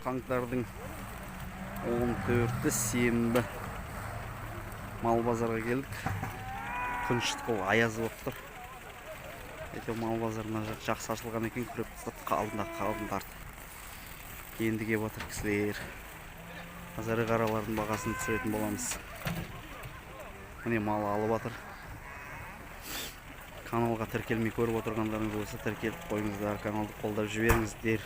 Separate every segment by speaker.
Speaker 1: Қаңтардың 14-і сенбі мал базарға келдік. Күн шытқыл аязы болып тұр. Әйтеуір мал базарына жақсы ашылған екен, күреп тастап қалдым. Енді кеп отыр кісілер. Қазір қаралардың бағасын түсіретін боламыз. Міне мал алып отыр. Каналға тіркелмей көріп отырғандарыңыз болса, тіркеліп қойыңыздар, каналды қолдап жіберіңіздер.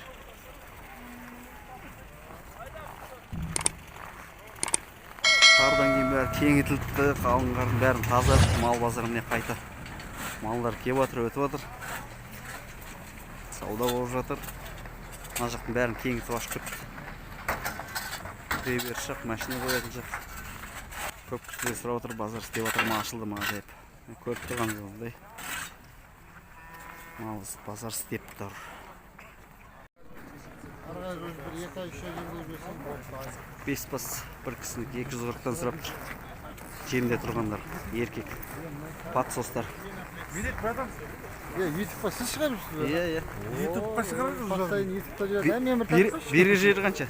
Speaker 1: Қардан кейін бәрі кеңітіліпті, қалың қардың бәрін тазартып, мал базарына қайта малдар кеп отыр, өтіп отыр. Сауда болып жатыр. Мына жақтың бәрін кеңітіп ашып кетті. Бер шақ, машина қоятын жақ. Көп кісілер сұрап отыр, базар істеп отыр ма, ашылды ма деп. Көріп тұрғаныңыздай. Базар істеп тұр. Бес бас бір кісіні 240-тан сұрап тұр. Жемде тұрғандар, еркек. Патсостар.
Speaker 2: Ютубқа сіз шығарыпсыз ба?
Speaker 1: Иә.
Speaker 2: Ютубқа шығарыпсыз? Пақтайын ютубта жүреді. Мен бір тапсыз?
Speaker 1: Бері жері қанша?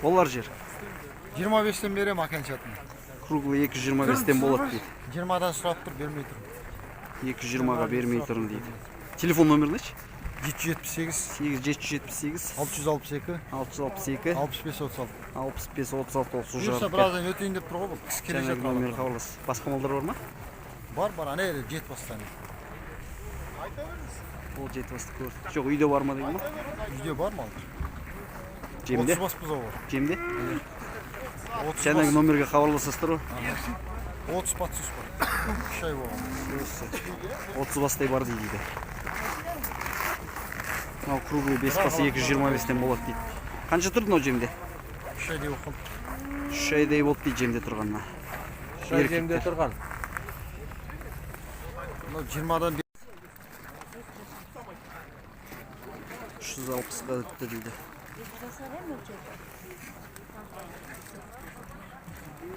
Speaker 1: Олар жер?
Speaker 2: 25-тен берем аканчатын.
Speaker 1: Круглы 225-тен болады дейді.
Speaker 2: 20-дан сұрап тұр, бермей тұрым.
Speaker 1: 220-ға бермей тұрым дейді. Телефон номеріңізші?
Speaker 2: 778
Speaker 1: 778
Speaker 2: 662
Speaker 1: 662
Speaker 2: 6536.
Speaker 1: 6536 осы
Speaker 2: Бұйырса
Speaker 1: жарып.
Speaker 2: біраздан өтейін деп тұр ғой, бұл кісі келе жатыр.
Speaker 1: Номер хабарлас. Басқа малдар бар ма?
Speaker 2: Бар, ана жет бастан.
Speaker 1: Ол жет басты көрді. Жоқ, үйде бар ма деген ма?
Speaker 2: Үйде бар малдар.
Speaker 1: Жемде?
Speaker 2: 30 бас бұзау бар.
Speaker 1: Жемде? Жаңағы номерге хабарласасыздар ғой.
Speaker 2: 30 патсус бар. 2 ай болған.
Speaker 1: 30 бастай бар дейді. Мынау круглый 5 басы 225-тен болады дейді. Қанша тұрды мынау жемде?
Speaker 2: 3 айдай оқылды.
Speaker 1: 3 айдай болды дейді жемде тұрғанына.
Speaker 3: 3 ай жемде тұрған.
Speaker 2: 20-дан
Speaker 1: 360-ға өтті дейді.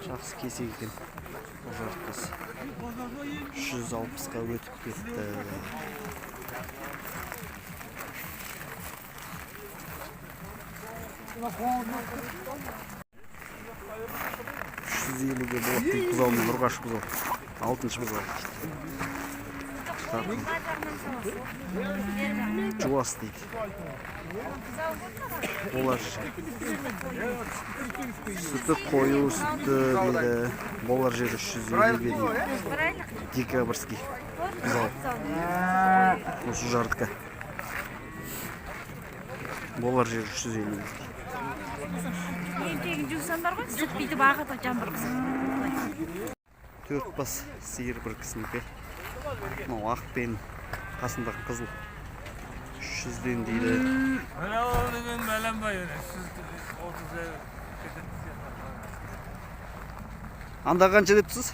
Speaker 1: Жақсы кесек екен. 360-ға өтіп кетті. 350-ге болады дейді бұзаумен, ұрғаш бұзау. 6-шы бұзау. Жуас дейді. Олар сүті қою сүті дейді. Болар жері 350-ге дейді. Декабрьский бұзау. Осы жардыка. Болар жері 350 дейді.
Speaker 4: Жусандар ғой, сүт бейді бағыты жамбыр қысым.
Speaker 1: 4 бас сиыр бір кісінікі. Мынау ақ пен қасындағы қызыл 300-ден дейді. Анда қанша депсіз?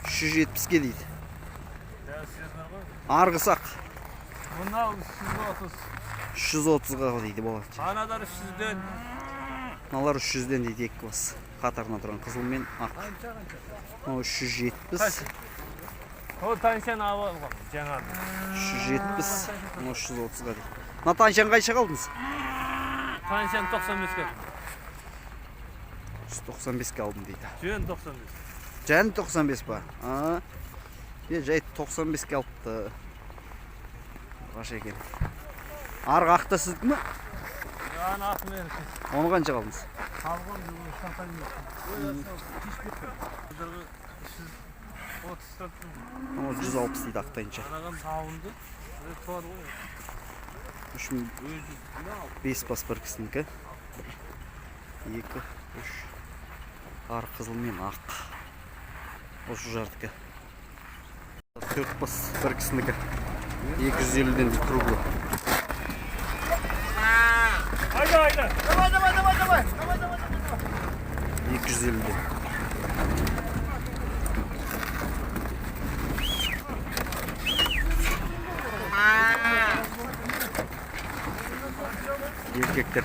Speaker 1: 370-ге дейді. Арғысақ 330-ға дейді болады.
Speaker 3: Анадар 300-ден.
Speaker 1: Мыналар 300-ден дейді, екі бас. Қатарына тұрған қызыл мен ақ. 370.
Speaker 3: Ол таншан алған жаңа.
Speaker 1: 370, 330-ға дейді. Мына таншан қайша қалдыңыз?
Speaker 3: Таншан 95-ке.
Speaker 1: 195-ке алдым дейді.
Speaker 3: Жөн 95.
Speaker 1: Жән 95 ба? Жай 95-ке алыпты. Қаша екен. Арғы ақта сіздікі ме?
Speaker 3: Ана ақ мен.
Speaker 1: Оны қанша қалдыңыз?
Speaker 3: Қалған жүгі шақайын.
Speaker 1: 160 дейді ақтайынша.
Speaker 3: Анаған сауынды.
Speaker 1: 5 бас бір кісінікі. 2, 3. Ар қызыл мен ақ. Осы жартыкі. 4 бас бір кісінікі. 250-ден круглы.
Speaker 3: Haydi.
Speaker 1: 250-ден. Еркектер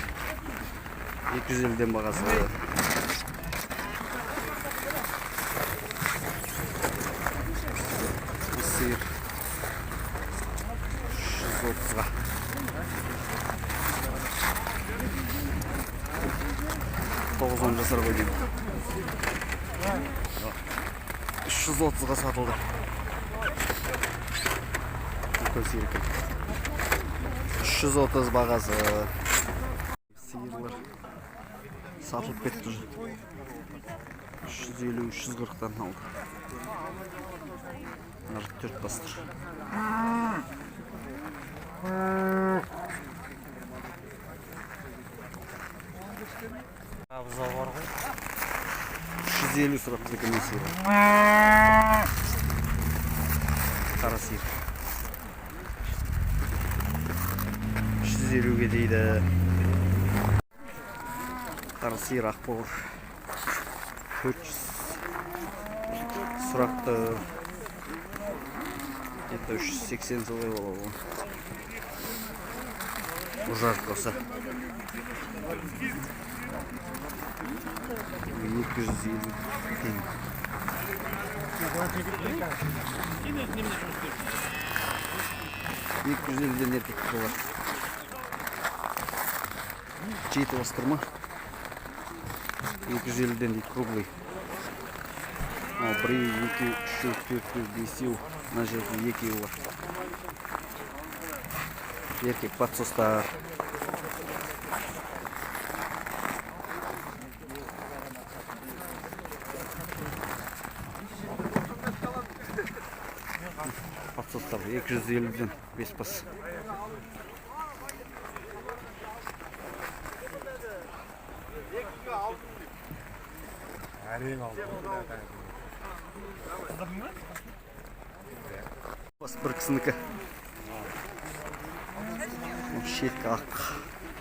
Speaker 1: 250-ден бағасы. Сиыр 330-ға. 9-10 жасар ғой деймін. 330-ға сатылды. Үлкен сиыр екен. 330 бағасы. Сиырлар сатылып кетті. 350-340-тан алды. 4 бастыр.
Speaker 3: Бұзау бар ғой.
Speaker 1: 350 сұрапты екен сиыр. Қара сиыр. 350-ге дейді. Қара сиыр ақбауыр. 400 сұрақты. Где-то 380 солай болады. Ужар болса. 250 теңге. $250 еркек болар. 7 басқырма. 250 дейді круглый. 1, 2, 3, 4, 5, мына жерде 2 бар. Еркек подсостар. Подсостар 250-ден 5 бас.
Speaker 3: Әрең алды.
Speaker 1: Бас бір кісінікі. Шеткі ақ.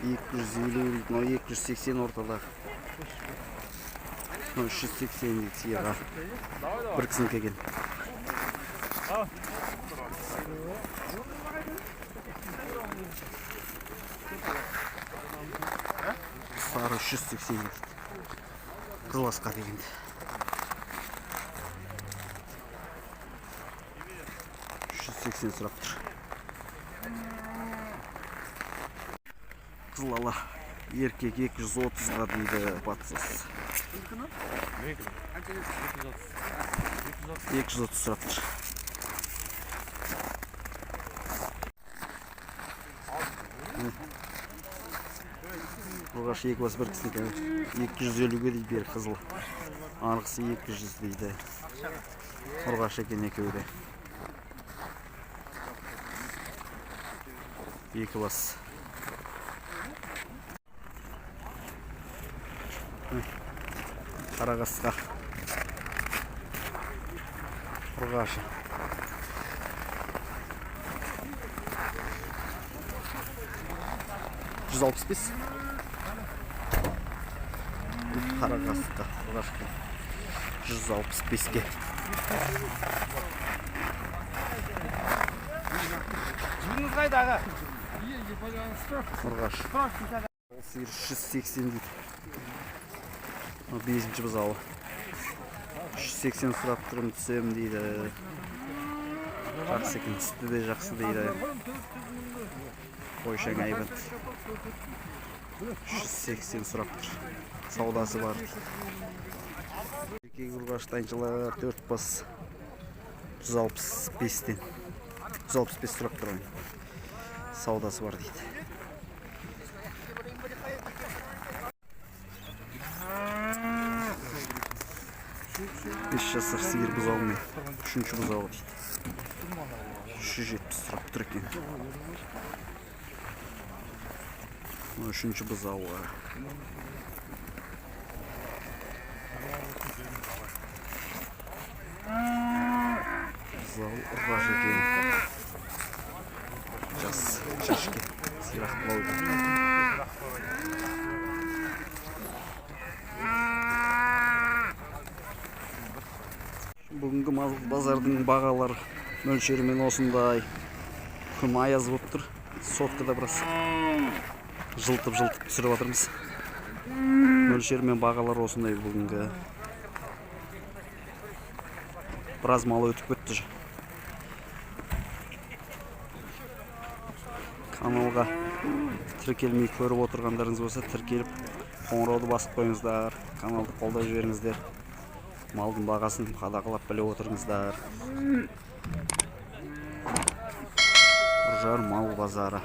Speaker 1: 250, 280 ортада. 380 дейді сиырға. Бір кісінікі екен. Сары 380 дейді. Қызыласқа дегенде. 380 сұрап тұр. Қызылала еркек 230-ға дейді батсыз. 230 сұрап тұр. Ұрғаш 2 бас бір кісінікі 250-ге дейді бері қызыл. Арғысы 200 дейді. Ұрғаш екен екеуі де. 2 бас. Қарағасқа. Ұрғашы. $165. Қарағасқа. Ұрғашқа. 165-ке.
Speaker 3: Жібіңіз қайда аға?
Speaker 1: Ұрғаш. Сиыр 380 дейді. 5-ші бұзауы. 380 сұрап тұрым түсем дейді. Жақсы екен, сүті де жақсы дейді. Қойшаң айбат. 380 сұрап тұр. Саудасы бар. Еркек ұрғаштан жылы 4 бас 165-тен. 165 сұрап тұрым. Саудасы бар дейді. 5 жасар сиыр бұзауымен 3-ші бұзауы дейді. 370 сұрап тұр екен. 3-ші бұзауы. Бұзау ұрғаш екен. Жас шашке сирақ бұлауды. Бүгінгі базардың бағалары мөлшерімен осындай. Күн аяз болып тұр. Соткада біраз жылтып түсіріп жатырмыз. Мөлшерімен бағалар осындай бүгінгі. Біраз мал өтіп кетті. Каналға тіркелмей көріп отырғандарыңыз болса, тіркеліп қоңырауды басып қойыңыздар, каналды қолдап жіберіңіздер. Малдың бағасын қадағалап біліп отырыңыздар. Үржар мал базары.